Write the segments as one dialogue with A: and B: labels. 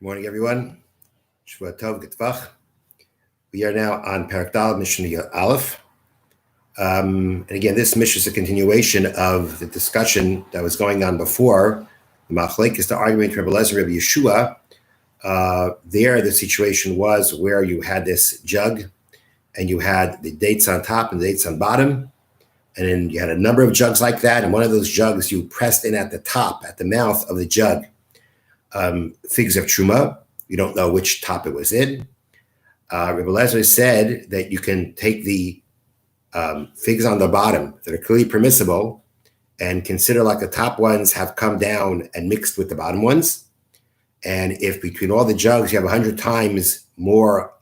A: Morning, everyone. Shvua Tov G'tvach. We are now on Perek Daled Mishna Aleph. And again, this Mishnah is a continuation of the discussion that was going on before. The Machlek is the argument between Rebbe Lezer and Rebbe Yeshua. There, the situation was where you had this jug, and you had the dates on top and the dates on bottom, and then you had a number of jugs like that. And one of those jugs you pressed in at the top, at the mouth of the jug, figs of truma. You don't know which top it was in. Rebbe Lezer said that you can take the figs on the bottom that are clearly permissible and consider like the top ones have come down and mixed with the bottom ones. And if between all the jugs you have 100 times more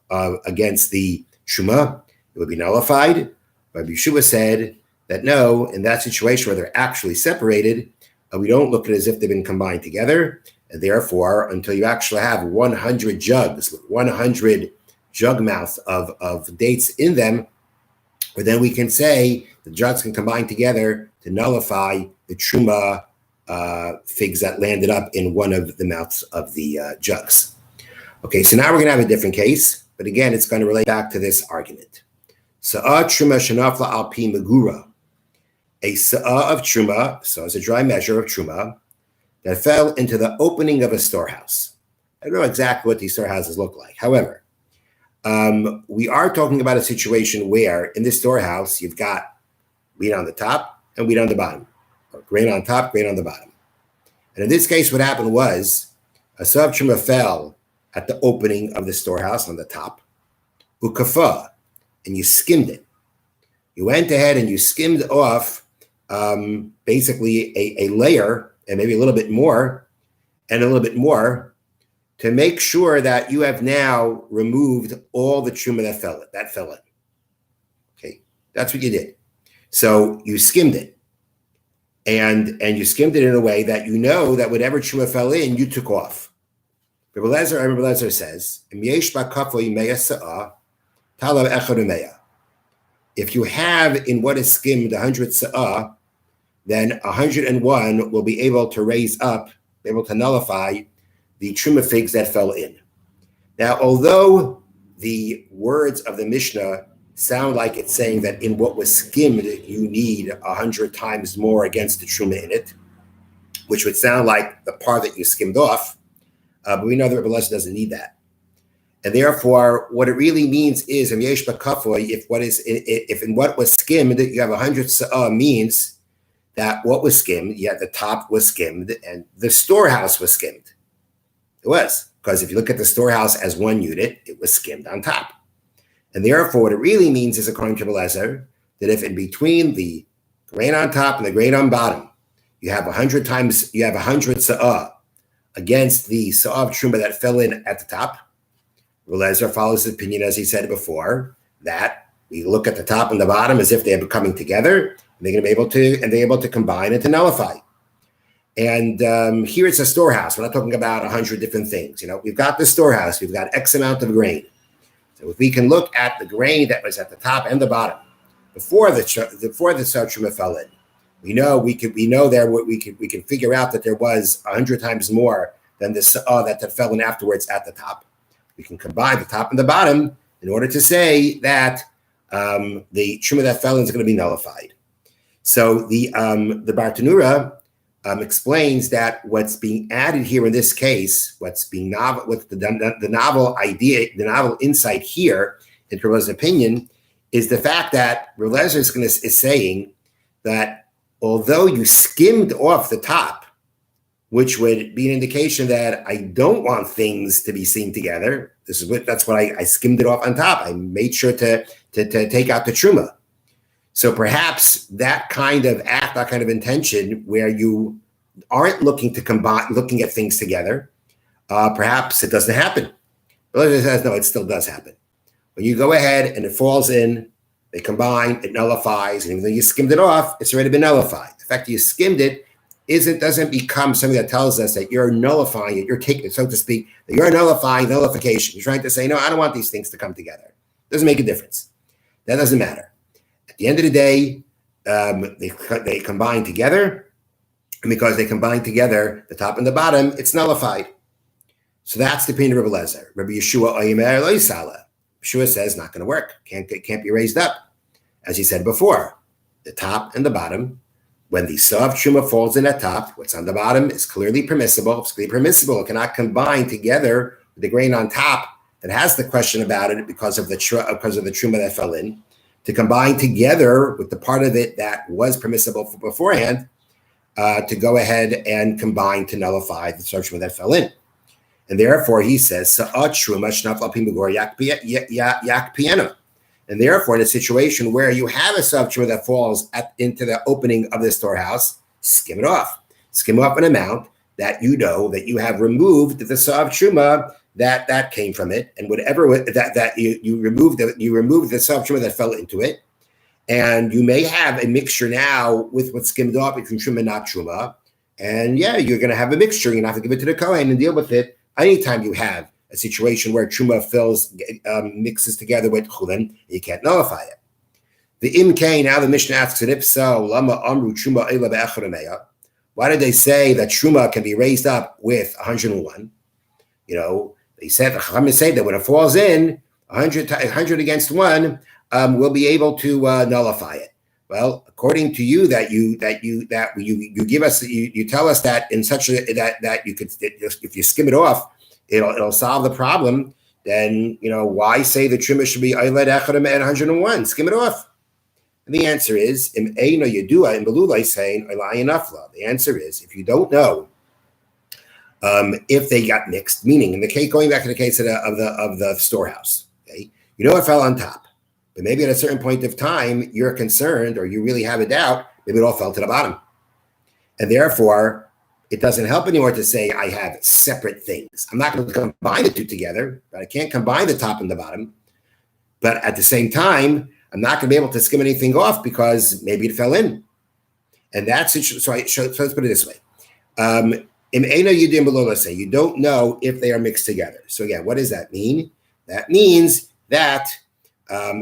A: against the truma, it would be nullified. Rabbi Yeshua said that no, in that situation where they're actually separated, we don't look at it as if they've been combined together. And therefore, until you actually have 100 jugs with 100 jug mouths of dates in them, or then we can say the jugs can combine together to nullify the truma figs that landed up in one of the mouths of the jugs. Okay, so now we're going to have a different case, but again, it's going to relate back to this argument. Sa'ah truma shenafla al pi megura. A sa'ah of truma, so it's a dry measure of truma, that fell into the opening of a storehouse. I don't know exactly what these storehouses look like. However, we are talking about a situation where in this storehouse, you've got wheat on the top and wheat on the bottom, or grain on top, grain on the bottom. And in this case, what happened was a sa'ah of truma fell at the opening of the storehouse on the top, ukafa, and you skimmed it. You went ahead and you skimmed off basically a layer, and maybe a little bit more, and a little bit more, to make sure that you have now removed all the truma that fell in. Okay, that's what you did. So you skimmed it, and you skimmed it in a way that you know that whatever truma fell in, you took off. Rebbe Lezer says, if you have in what is skimmed 100 sa'ah, then 101 will be able to raise up, able to nullify the truma figs that fell in. Now, although the words of the Mishnah sound like it's saying that in what was skimmed, you need 100 times more against the truma in it, which would sound like the part that you skimmed off, but we know that Rebbe Lezer doesn't need that. And therefore, what it really means is, if in what was skimmed, you have 100 sa'ah means that what was skimmed, the top was skimmed, and the storehouse was skimmed. It was, because if you look at the storehouse as one unit, it was skimmed on top. And therefore, what it really means is, according to Rebbe Lezer, that if in between the grain on top and the grain on bottom, you have 100 sa'ah against the sa'ah of truma that fell in at the top, Rebbe Lezer follows his opinion, as he said before, that we look at the top and the bottom as if they are coming together, and they're going to be able to combine and to nullify. And here it's a storehouse. We're not talking about 100 different things. We've got the storehouse. We've got X amount of grain. So if we can look at the grain that was at the top and the bottom before the truma fell in, we can figure out that there was 100 times more than the sa'ah that fell in afterwards at the top. We can combine the top and the bottom in order to say that the truma that fell in is going to be nullified. So the Bartanura explains that what's being added here in this case, the novel idea, the novel insight here, in Rebbe Lezer's opinion, is the fact that Rebbe Lezer is saying that although you skimmed off the top, which would be an indication that I don't want things to be seen together. That's what I skimmed it off on top. I made sure to take out the truma. So perhaps that kind of act, that kind of intention, where you aren't looking at things together, perhaps it doesn't happen. But it says no, it still does happen. When you go ahead and it falls in, they combine, it nullifies, and even though you skimmed it off, it's already been nullified. The fact that you skimmed it doesn't become something that tells us that you're nullifying it, you're taking it, so to speak, that you're nullifying nullification. You're trying to say, no, I don't want these things to come together. Doesn't make a difference. That doesn't matter. At the end of the day, they combine together, and because they combine together, the top and the bottom, it's nullified. So that's the opinion of Rabbi Lezer. Rabbi Yeshua Oimer Lo Yisala. Yeshua says not going to work. Can't be raised up. As he said before, the top and the bottom. When the saw of truma falls in at top, what's on the bottom is clearly permissible. It's clearly permissible. It cannot combine together with the grain on top that has the question about it because of the truma that fell in, to combine together with the part of it that was permissible beforehand, to go ahead and combine to nullify the truma that fell in. And therefore, he says, and therefore, in a situation where you have a sub-truma that falls into the opening of the storehouse, skim it off. Skim off an amount that you know that you have removed the sub-truma that came from it, and whatever that you removed the sub-truma that fell into it, and you may have a mixture now with what's skimmed off between truma and not truma, and you're going to have a mixture. You're going to have to give it to the kohen and deal with it. Anytime you have a situation where truma mixes together with chulin, you can't nullify it. The imkay, now the Mishnah asks, if so, lama amru truma eila be'echad. Why did they say that truma can be raised up with 101? They said, the Chachamim say that when it falls in 100 against 1, we'll be able to nullify it. Well, according to you, you give us, you tell us that in such a that you could, if you skim it off, it'll solve the problem. Then why say the truma should be ayled echad at 101? Skim it off. And the answer is im eino yedua in belulai saying elayin afla. The answer is if you don't know if they got mixed, meaning in the case, going back to the case of the storehouse, okay, it fell on top. But maybe at a certain point of time, you're concerned or you really have a doubt, maybe it all fell to the bottom. And therefore, it doesn't help anymore to say I have separate things. I'm not going to combine the two together, but I can't combine the top and the bottom. But at the same time, I'm not going to be able to skim anything off because maybe it fell in. And that's it. So let's put it this way. You don't know if they are mixed together. So again, what does that mean? That means that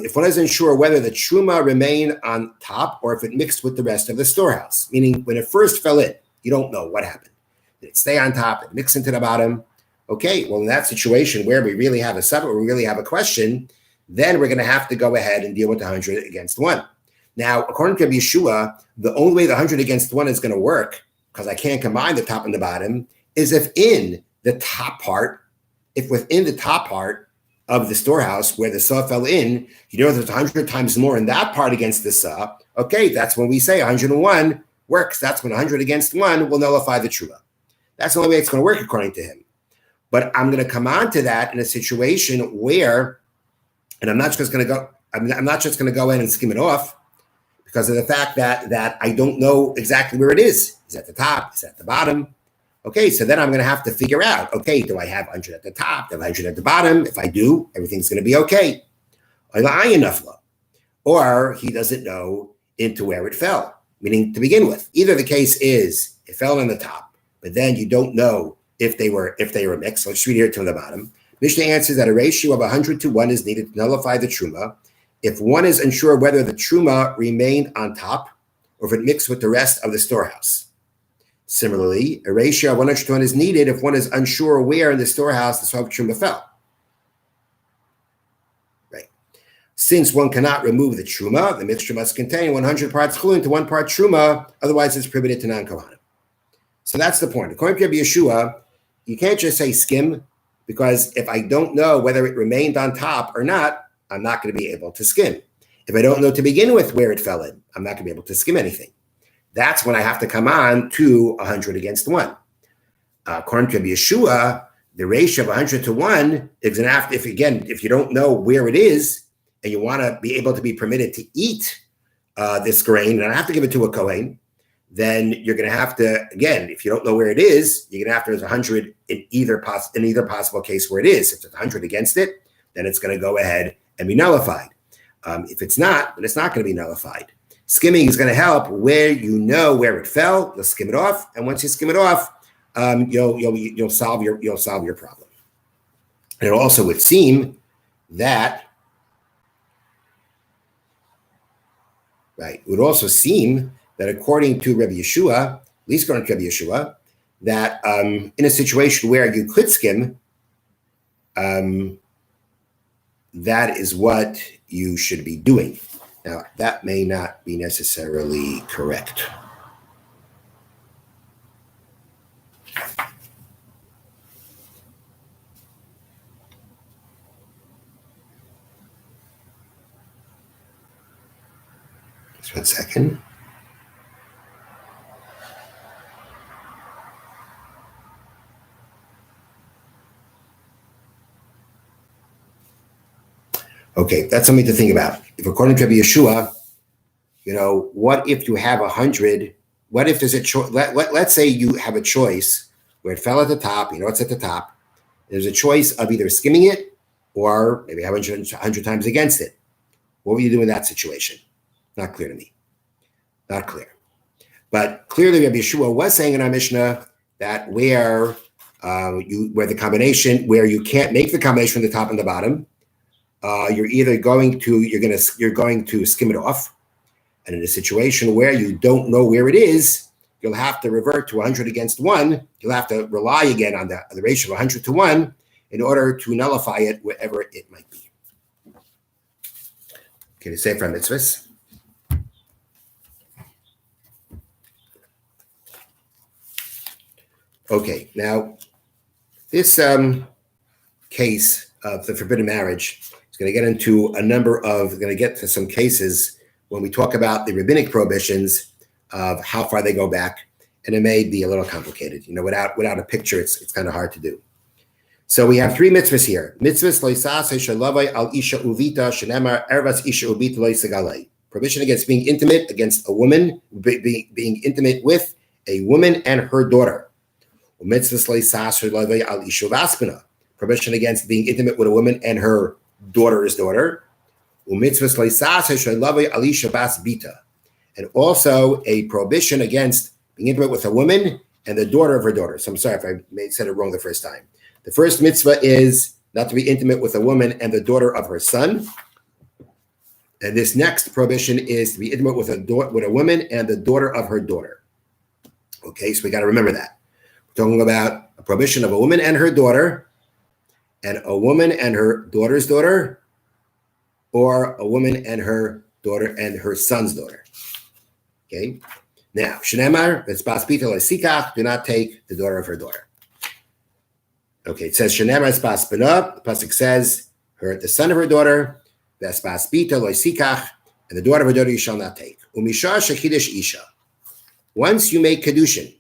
A: if one isn't sure whether the truma remained on top or if it mixed with the rest of the storehouse, meaning when it first fell in, you don't know what happened. Did it stay on top? Did it mix into the bottom? Okay, well, in that situation where we really have a separate, we really have a question, then we're going to have to go ahead and deal with the 100 against 1. Now, according to Yeshua, the only way the 100 against 1 is going to work, because I can't combine the top and the bottom, is if within the top part of the storehouse where the saw fell in, there's 100 times more in that part against the saw. Okay, that's when we say 101 works. That's when 100 against 1 will nullify the truma. That's the only way it's going to work according to him. But I'm going to come on to that in a situation where, and I'm not just going to go in and skim it off because of the fact that I don't know exactly where it is. Is it at the top? Is it at the bottom? Okay, so then I'm going to have to figure out, okay, do I have 100 at the top? Do I have 100 at the bottom? If I do, everything's going to be okay. Or he doesn't know into where it fell, meaning to begin with. Either the case is it fell on the top, but then you don't know if they were mixed. So let's read here to the bottom. Mishna answers that a ratio of 100 to 1 is needed to nullify the truma. If one is unsure whether the truma remained on top or if it mixed with the rest of the storehouse. Similarly, a ratio of 100 to 1 is needed if one is unsure where in the storehouse the sub truma fell. Right. Since one cannot remove the truma, the mixture must contain 100 parts chulin to 1 part truma, otherwise it's prohibited to non-kohanim. So that's the point. According to Rabbi Yeshua, you can't just say skim, because if I don't know whether it remained on top or not, I'm not going to be able to skim. If I don't know to begin with where it fell in, I'm not going to be able to skim anything. That's when I have to come on to 100 against 1. According to Rabbi Yeshua, the ratio of 100 to 1 is going to have to, if you don't know where it is and you want to be able to be permitted to eat this grain, and I have to give it to a kohen, then you're going to have to, again, if you don't know where it is, you're going to have to, there's 100 in either possible case where it is. If it's 100 against it, then it's going to go ahead and be nullified. If it's not, then it's not going to be nullified. Skimming is going to help where you know where it fell. You'll skim it off, and once you skim it off, you'll solve your problem. And it also would seem that, right? It would also seem that according to Rabbi Yeshua, at least according to Rabbi Yeshua, that in a situation where you could skim, that is what you should be doing. Now, that may not be necessarily correct. Just 1 second. Okay, that's something to think about. If according to Yeshua, what if you have 100? What if there's a choice? Let's say you have a choice where it fell at the top, it's at the top. There's a choice of either skimming it or maybe 100 times against it. What would you do in that situation? Not clear to me. Not clear. But clearly, Rabbi Yeshua was saying in our Mishnah that where the combination, where you can't make the combination from the top and the bottom, you're going to skim it off. And in a situation where you don't know where it is, you'll have to revert to 100 against 1. You'll have to rely again on the ratio of 100 to 1 in order to nullify it wherever it might be. Okay, the Sefer HaMitzvot. Okay, now this case of the forbidden marriage is going to get into going to get to some cases when we talk about the rabbinic prohibitions of how far they go back, and it may be a little complicated. Without a picture, it's kind of hard to do. So we have 3 mitzvahs here. Mitzvahs loisas shalavai al isha uvita shenemar ervas isha uvita loisagalei. Prohibition against being intimate against a woman, being intimate with a woman and her daughter. Mitzvahs loisas shalavai al isha vaspina. Prohibition against being intimate with a woman and her daughter's daughter. And also a prohibition against being intimate with a woman and the daughter of her daughter. So I'm sorry if I said it wrong the first time. The first mitzvah is not to be intimate with a woman and the daughter of her son. And this next prohibition is to be intimate with a woman and the daughter of her daughter. Okay, so we got to remember that. We're talking about a prohibition of a woman and her daughter, and a woman and her daughter's daughter, or a woman and her daughter and her son's daughter. Okay. Now, Shenemar, V'tzbas Sikach, do not take the daughter of her daughter. Okay, it says Shenemar V'tzbas B'na. The pasuk says the son of her daughter, V'tzbas Sikach, and the daughter of her daughter you shall not take. Umisha shechidish isha. Once you make kedushin,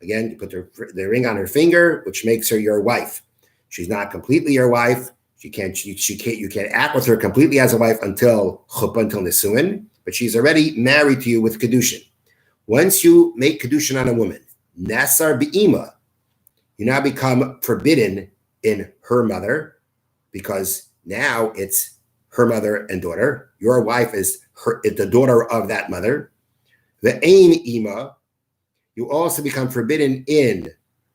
A: again, you put the ring on her finger, which makes her your wife. She's not completely your wife. You can't act with her completely as a wife until chuppah, until nisuin, but she's already married to you with kedushin. Once you make kedushin on a woman, nasar be'ima, you now become forbidden in her mother, because now it's her mother and daughter. Your wife is the daughter of that mother. The ain ima, you also become forbidden in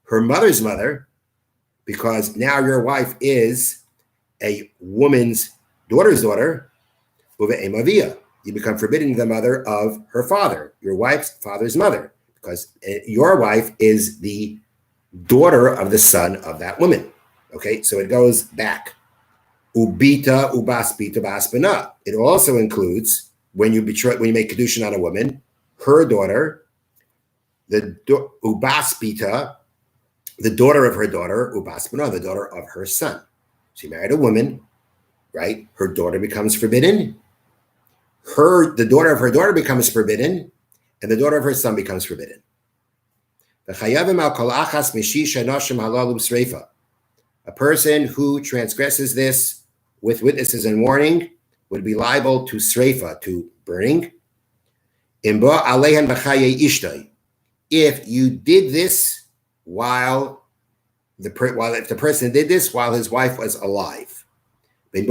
A: her mother's mother, because now your wife is a woman's daughter's daughter, you become forbidden the mother of her father, your wife's father's mother, because your wife is the daughter of the son of that woman. Okay, so it goes back. Ubita ubaspita baspina. It also includes when you make kedushin on a woman, her daughter, ubaspita, the daughter of her daughter, ubaspina, the daughter of her son. She married a woman, right? Her daughter becomes forbidden. The daughter of her daughter becomes forbidden, and the daughter of her son becomes forbidden. A person who transgresses this with witnesses and warning would be liable to sreifa, to burning. If you did this if the person did this while his wife was alive, whether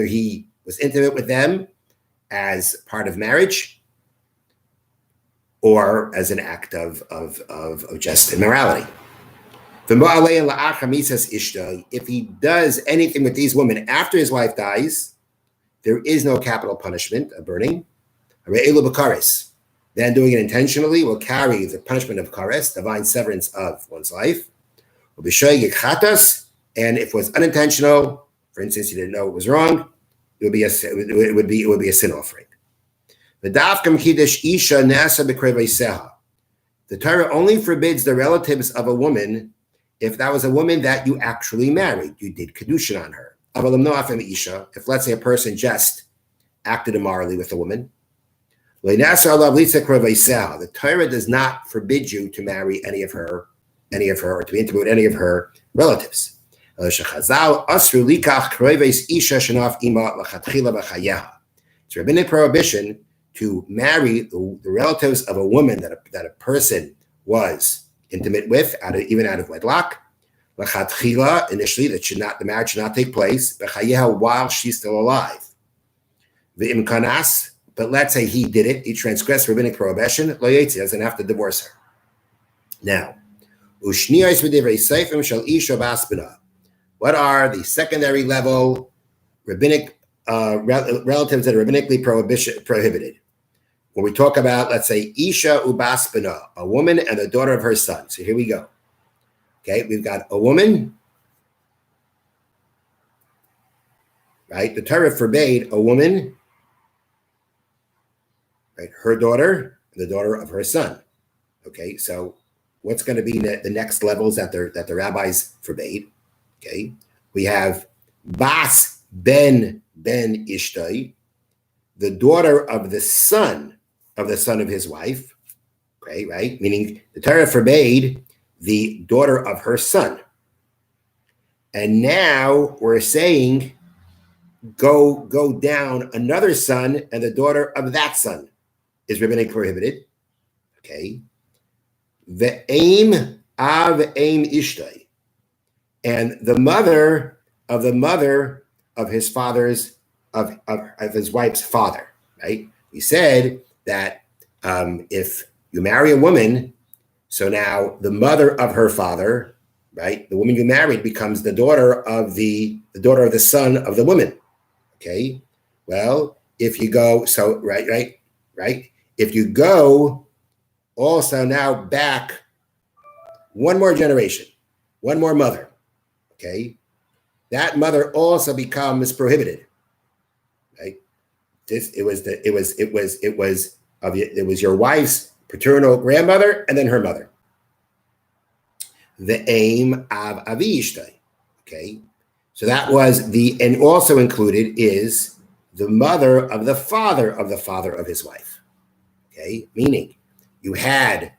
A: he was intimate with them as part of marriage or as an act of just immorality. If he does anything with these women after his wife dies, there is no capital punishment of burning. Then doing it intentionally will carry the punishment of kares, divine severance of one's life. And if it was unintentional, for instance, you didn't know it was wrong, it would be a sin offering. The Torah only forbids the relatives of a woman if that was a woman that you actually married. You did kedushin on her. If, let's say, a person just acted immorally with a woman, the Torah does not forbid you to marry any of her, or to be intimate with any of her relatives. It's rabbinic prohibition to marry the relatives of a woman that a person was intimate with, even out of wedlock. Initially, the marriage should not take place while she's still alive. But let's say he did it, he transgressed rabbinic prohibition, he doesn't have to divorce her. Now, what are the secondary level rabbinic relatives that are rabbinically prohibited? When we talk about, let's say, Isha ubaspina, a woman and the daughter of her son. So here we go. Okay, we've got a woman, right? The Torah forbade a woman, right? Her daughter, the daughter of her son. Okay, so what's going to be the next levels that the rabbis forbade? Okay, we have Bas ben Ishtai, the daughter of the son of his wife. Okay, right? Meaning the Torah forbade the daughter of her son. And now we're saying go down another son, and the daughter of that son is rabbinically prohibited. Okay. The aim Ishtai, and the mother of his father's of his wife's father, right? We said that if you marry a woman, so now the mother of her father, right? The woman you married becomes the daughter of the son of the woman. Okay. Well, if you go, so right. If you go also now back one more generation, one more mother, okay, that mother also becomes prohibited, right? It was your wife's paternal grandmother and then her mother. The aim of Avishtai, okay, so that was and also included is the mother of the father of his wife, okay, meaning you had.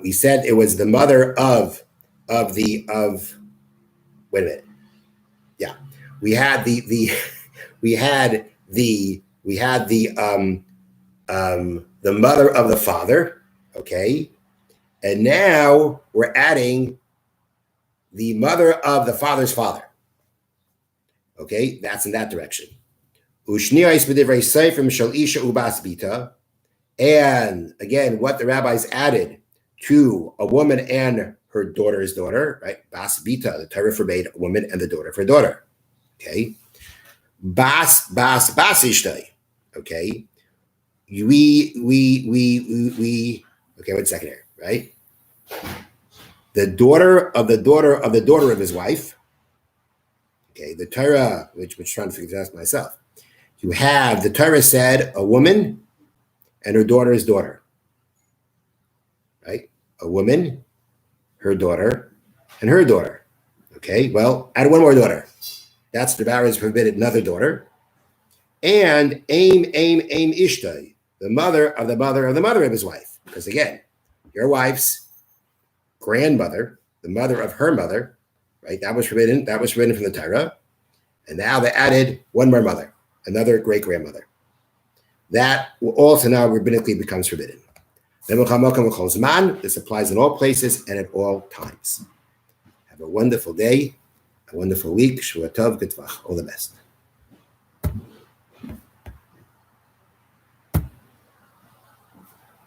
A: We said it was the mother of wait a minute. Yeah. We had the mother of the father, okay? And now we're adding the mother of the father's father. Okay, that's in that direction. And again, what the rabbis added to a woman and her daughter's daughter, right? Bas bita, the Torah forbade a woman and the daughter of her daughter. Okay. Bas ishtai. Okay. We okay, 1 second here, right? The daughter of his wife. Okay, the Torah, which I'm trying to figure this out myself. You have the Torah said a woman and her daughter's daughter. Right? A woman, her daughter, and her daughter. Okay, well, add one more daughter. That's the rabbis forbidden another daughter. And aim ishtai, the mother of the mother of his wife. Because again, your wife's grandmother, the mother of her mother, right? That was forbidden from the Torah. And now they added one more mother, another great grandmother. That also now rabbinically becomes forbidden. This applies in all places and at all times. Have a wonderful day, a wonderful week. Shua tov, all the best.